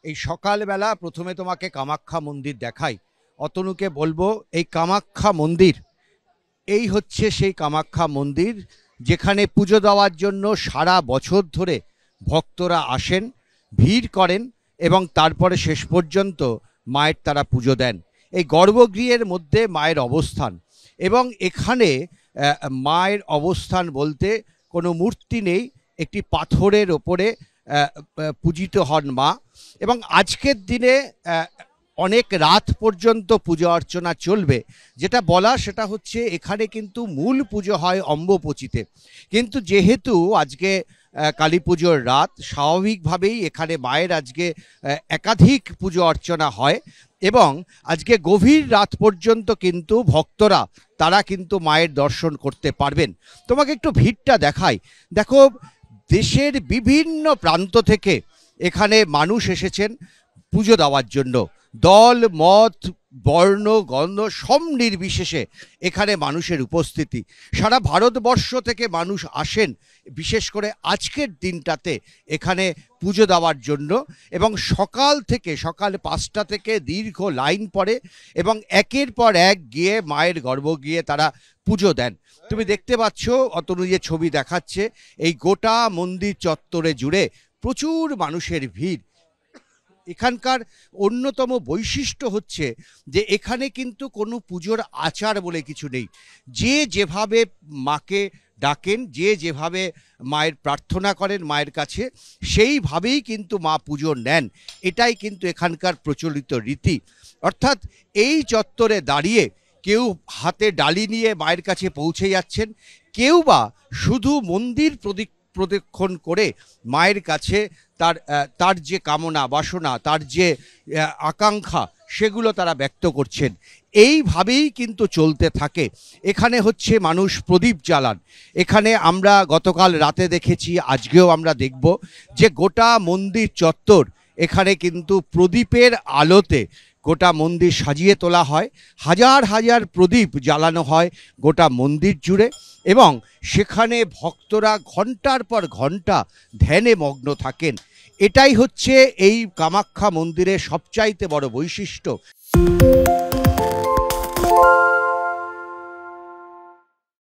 এই সকালবেলা প্রথমে তোমাকে কামাখ্যা মন্দির দেখাই। অতনুকে বলবো এই কামাখ্যা মন্দির, এই হচ্ছে সেই কামাখ্যা মন্দির যেখানে পুজো দেওয়ার জন্য সারা বছর ধরে ভক্তরা আসেন, ভিড় করেন এবং তারপরে শেষ পর্যন্ত মায়ের তারা পুজো দেন। এই গর্ভগৃহের মধ্যে মায়ের অবস্থান এবং এখানে মায়ের অবস্থান বলতে কোনো মূর্তি নেই, একটি পাথরের ওপরে পূজিত হন মা। এবং আজকের দিনে অনেক রাত পর্যন্ত পুজো অর্চনা চলবে। যেটা বলা সেটা হচ্ছে এখানে কিন্তু মূল পুজো হয় অম্বুপচিতে, কিন্তু যেহেতু আজকে কালী পুজোর রাত, স্বাভাবিকভাবেই এখানে মায়ের আজকে একাধিক পুজো অর্চনা হয় এবং আজকে গভীর রাত পর্যন্ত কিন্তু ভক্তরা তারা কিন্তু মায়ের দর্শন করতে পারবেন। তোমাকে একটু ভিড়টা দেখাই। দেখো, দেশের বিভিন্ন প্রান্ত থেকে এখানে মানুষ এসেছেন পুজো দেওয়ার জন্য। দল মত বর্ণ গন্ধ সব নির্বিশেষে এখানে মানুষের উপস্থিতি। সারা ভারতবর্ষ থেকে মানুষ আসেন বিশেষ করে আজকের দিনটাতে এখানে পুজো দেওয়ার জন্য এবং সকাল 5টা থেকে দীর্ঘ লাইন পড়ে এবং একের পর এক গিয়ে মায়ের গর্ভগৃহে তারা পুজো দেন। তুমি দেখতে পাচ্ছ অতনু যে ছবি দেখাচ্ছে, এই গোটা মন্দির চত্বরে জুড়ে প্রচুর মানুষের ভিড়। এখানকার অন্যতম বৈশিষ্ট্য হচ্ছে যে এখানে কিন্তু কোনো পুজোর আচার বলে কিছু নেই। যে যেভাবে মাকে ডাকেন, যে যেভাবে মায়ের প্রার্থনা করেন মায়ের কাছে, সেইভাবেই কিন্তু মা পুজো নেন। এটাই কিন্তু এখানকার প্রচলিত রীতি। অর্থাৎ এই চত্বরে দাঁড়িয়ে কেউ হাতে ডালি নিয়ে মায়ের কাছে পৌঁছে যাচ্ছেন, কেউ বা শুধু মন্দির প্রদক্ষিণ করে মায়ের কাছে তার যে কামনা বাসনা, তার যে আকাঙ্ক্ষা, সেগুলো তারা ব্যক্ত করছেন। এইভাবেই কিন্তু চলতে থাকে। এখানে হচ্ছে মানুষ প্রদীপ জ্বালান। এখানে আমরা গতকাল রাতে দেখেছি, আজকেও আমরা দেখব যে গোটা মন্দির চত্বর এখানে কিন্তু প্রদীপের আলোতে গোটা মন্দির সাজিয়ে তোলা হয়। হাজার হাজার প্রদীপ জ্বালানো হয় গোটা মন্দির জুড়ে এবং সেখানে ভক্তরা ঘন্টার পর ঘন্টা ধ্যানে মগ্ন থাকেন। এটাই হচ্ছে এই কামাখ্যা মন্দিরের সবচাইতে বড় বৈশিষ্ট্য।